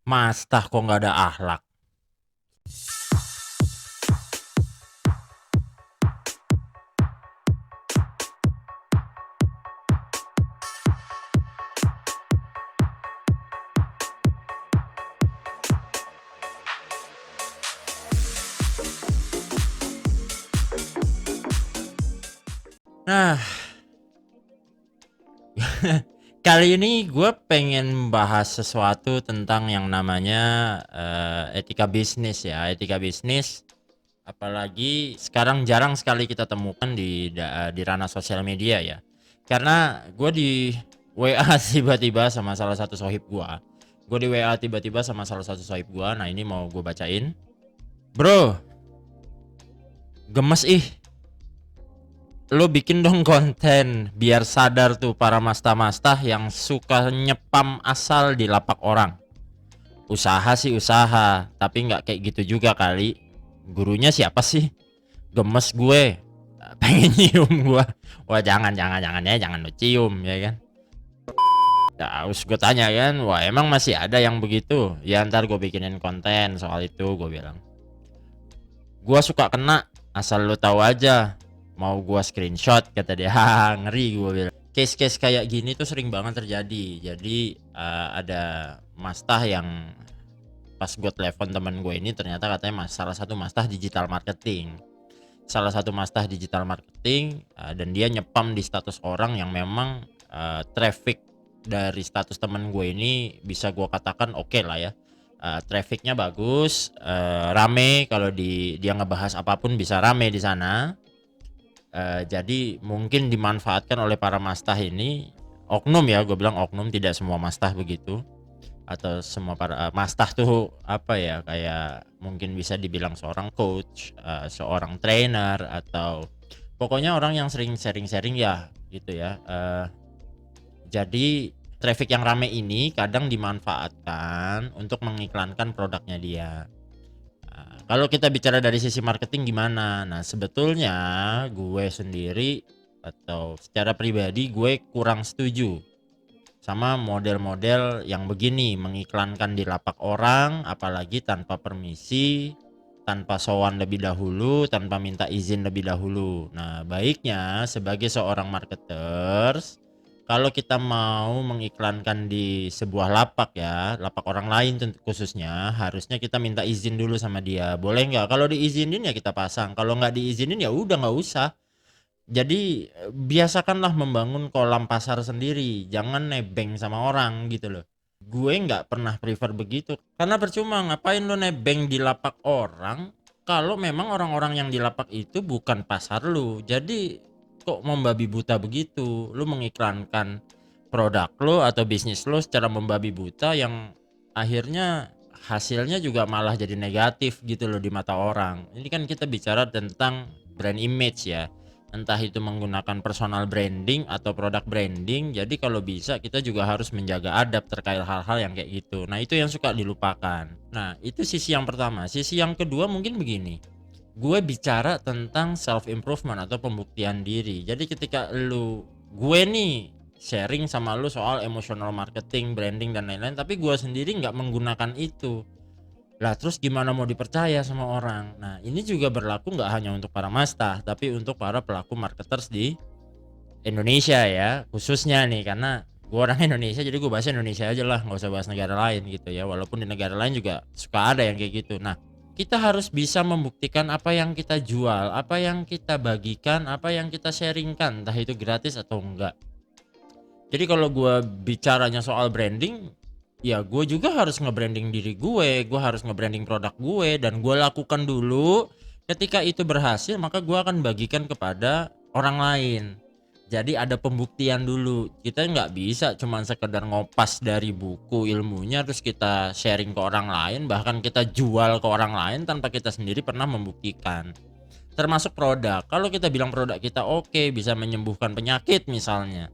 Mas, tah kok nggak ada akhlak. Nah, kali ini gue pengen bahas sesuatu tentang yang namanya etika bisnis ya. Etika bisnis, apalagi sekarang jarang sekali kita temukan di ranah sosial media ya. Karena gue di WA tiba-tiba sama salah satu sohib gue. Gue di WA tiba-tiba sama salah satu sohib gue. Nah ini mau gue bacain. Bro, gemes ih. Lo bikin dong konten biar sadar tuh para masta-masta yang suka nyepam asal di lapak orang. Usaha sih usaha, tapi nggak kayak gitu juga kali. Gurunya siapa sih? Gemes gue. Pengen nyium gue. Wah jangan ya, jangan lo cium ya kan. Terus gue tanya kan, wah emang masih ada yang begitu? Ya ntar gue bikinin konten soal itu, gue bilang. Gua suka kena, asal lo tahu aja. Mau gua screenshot kata dia. Haha, ngeri gua bilang. Case-case kayak gini tuh sering banget terjadi. Jadi ada mastah yang pas gue telepon temen gue ini ternyata katanya salah satu mastah digital marketing. Salah satu mastah digital marketing dan dia nyepam di status orang yang memang traffic dari status temen gue ini bisa gue katakan oke lah ya. Trafficnya bagus, rame, kalau dia ngebahas apapun bisa rame di sana. Jadi mungkin dimanfaatkan oleh para mastah ini, oknum ya, gue bilang oknum, tidak semua mastah begitu, atau semua para mastah tuh apa ya, kayak mungkin bisa dibilang seorang coach, seorang trainer, atau pokoknya orang yang sering sharing-sharing ya gitu ya. Jadi traffic yang rame ini kadang dimanfaatkan untuk mengiklankan produknya dia. Kalau kita bicara dari sisi marketing gimana? Nah, sebetulnya gue sendiri atau secara pribadi gue kurang setuju sama model-model yang begini, mengiklankan di lapak orang, apalagi tanpa permisi, tanpa sowan lebih dahulu, tanpa minta izin lebih dahulu. Nah, baiknya sebagai seorang marketers, kalau kita mau mengiklankan di sebuah lapak ya, lapak orang lain khususnya, harusnya kita minta izin dulu sama dia. Boleh nggak? Kalau diizinin ya kita pasang. Kalau nggak diizinin ya udah nggak usah. Jadi biasakanlah membangun kolam pasar sendiri, jangan nebeng sama orang gitu loh. Gue nggak pernah prefer begitu, karena percuma ngapain lo nebeng di lapak orang kalau memang orang-orang yang di lapak itu bukan pasar lu. Jadi kok membabi buta begitu, lu mengiklankan produk lo atau bisnis lo secara membabi buta yang akhirnya hasilnya juga malah jadi negatif gitu loh di mata orang. Ini kan kita bicara tentang brand image ya, entah itu menggunakan personal branding atau produk branding. Jadi kalau bisa kita juga harus menjaga adab terkait hal-hal yang kayak gitu. Nah itu yang suka dilupakan. Nah itu sisi yang pertama. Sisi yang kedua mungkin begini, gue bicara tentang self improvement atau pembuktian diri. Jadi ketika gue nih sharing sama lu soal emotional marketing, branding dan lain-lain, tapi gue sendiri nggak menggunakan itu, lah terus gimana mau dipercaya sama orang? Nah ini juga berlaku nggak hanya untuk para mastah, tapi untuk para pelaku marketers di Indonesia ya, khususnya nih, karena gue orang Indonesia jadi gue bahas Indonesia aja lah, nggak usah bahas negara lain gitu ya, walaupun di negara lain juga suka ada yang kayak gitu. Nah kita harus bisa membuktikan apa yang kita jual, apa yang kita bagikan, apa yang kita sharingkan, entah itu gratis atau enggak. Jadi kalau gue bicaranya soal branding, ya gue juga harus nge-branding diri gue harus nge-branding produk gue, dan gue lakukan dulu. Ketika itu berhasil, maka gue akan bagikan kepada orang lain. Jadi ada pembuktian dulu. Kita nggak bisa cuman sekedar ngopas dari buku ilmunya terus kita sharing ke orang lain, bahkan kita jual ke orang lain tanpa kita sendiri pernah membuktikan. Termasuk produk. Kalau kita bilang produk kita oke, bisa menyembuhkan penyakit misalnya,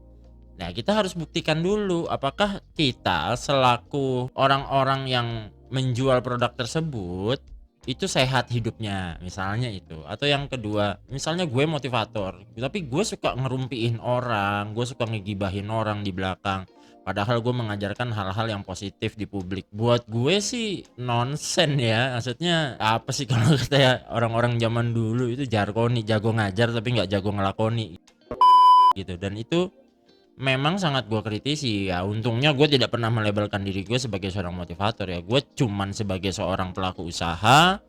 nah, kita harus buktikan dulu apakah kita selaku orang-orang yang menjual produk tersebut itu sehat hidupnya, misalnya itu. Atau yang kedua, misalnya gue motivator, tapi gue suka ngerumpiin orang, gue suka ngegibahin orang di belakang. Padahal gue mengajarkan hal-hal yang positif di publik. Buat gue sih nonsen ya. Maksudnya apa sih kalau kata ya orang-orang zaman dulu itu jargoni, jago ngajar tapi nggak jago ngelakoni gitu. Dan itu memang sangat gue kritisi ya. Untungnya gue tidak pernah melabelkan diri gue sebagai seorang motivator ya. Gue cuman sebagai seorang pelaku usaha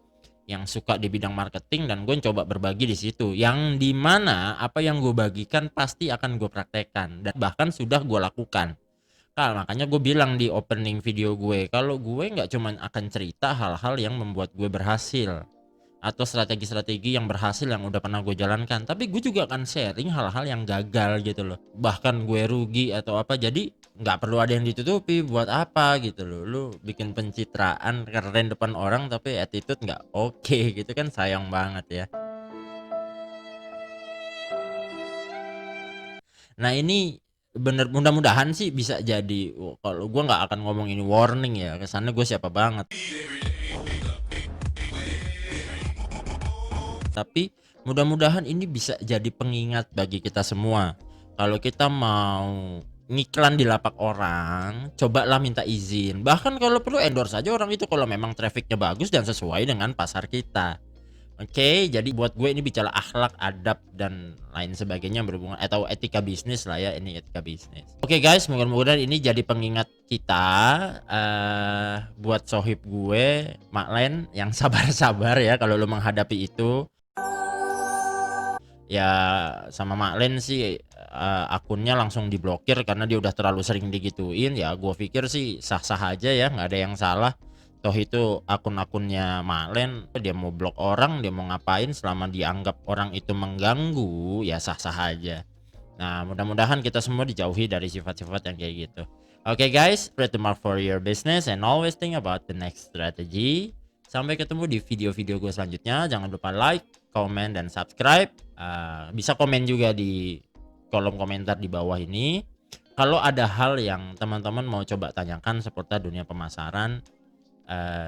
yang suka di bidang marketing, dan gue coba berbagi di situ, yang dimana apa yang gue bagikan pasti akan gue praktekkan dan bahkan sudah gue lakukan. Makanya gue bilang di opening video gue, kalau gue nggak cuman akan cerita hal-hal yang membuat gue berhasil atau strategi-strategi yang berhasil yang udah pernah gue jalankan, tapi gue juga akan sharing hal-hal yang gagal gitu loh, bahkan gue rugi atau apa. Jadi nggak perlu ada yang ditutupi, buat apa gitu loh, lu bikin pencitraan keren depan orang tapi attitude nggak oke gitu kan, sayang banget ya. Nah ini bener, mudah-mudahan sih bisa jadi, kalau gue nggak akan ngomong ini warning ya, kesannya gue siapa banget, tapi mudah-mudahan ini bisa jadi pengingat bagi kita semua. Kalau kita mau ngiklan di lapak orang, cobalah minta izin. Bahkan kalau perlu endorse aja orang itu kalau memang trafficnya bagus dan sesuai dengan pasar kita. Oke, jadi buat gue ini bicara akhlak, adab, dan lain sebagainya yang berhubungan atau etika bisnis lah ya, ini etika bisnis. Oke guys, mudah-mudahan ini jadi pengingat kita buat sohib gue, Maklen, yang sabar-sabar ya kalau lo menghadapi itu. Ya sama Maklen sih akunnya langsung diblokir karena dia udah terlalu sering digituin. Ya gue pikir sih sah-sah aja ya, nggak ada yang salah. Toh itu akun-akunnya Maklen, dia mau blok orang, dia mau ngapain, selama dianggap orang itu mengganggu ya sah-sah aja. Nah mudah-mudahan kita semua dijauhi dari sifat-sifat yang kayak gitu. Oke guys, spread the mark for your business and always think about the next strategy. Sampai ketemu di video-video gue selanjutnya. Jangan lupa like, comment, dan subscribe. Bisa komen juga di kolom komentar di bawah ini. Kalau ada hal yang teman-teman mau coba tanyakan seputar dunia pemasaran,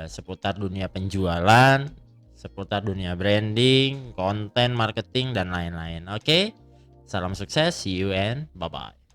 seputar dunia penjualan, seputar dunia branding, konten, marketing, dan lain-lain. Oke, salam sukses, see you and bye-bye.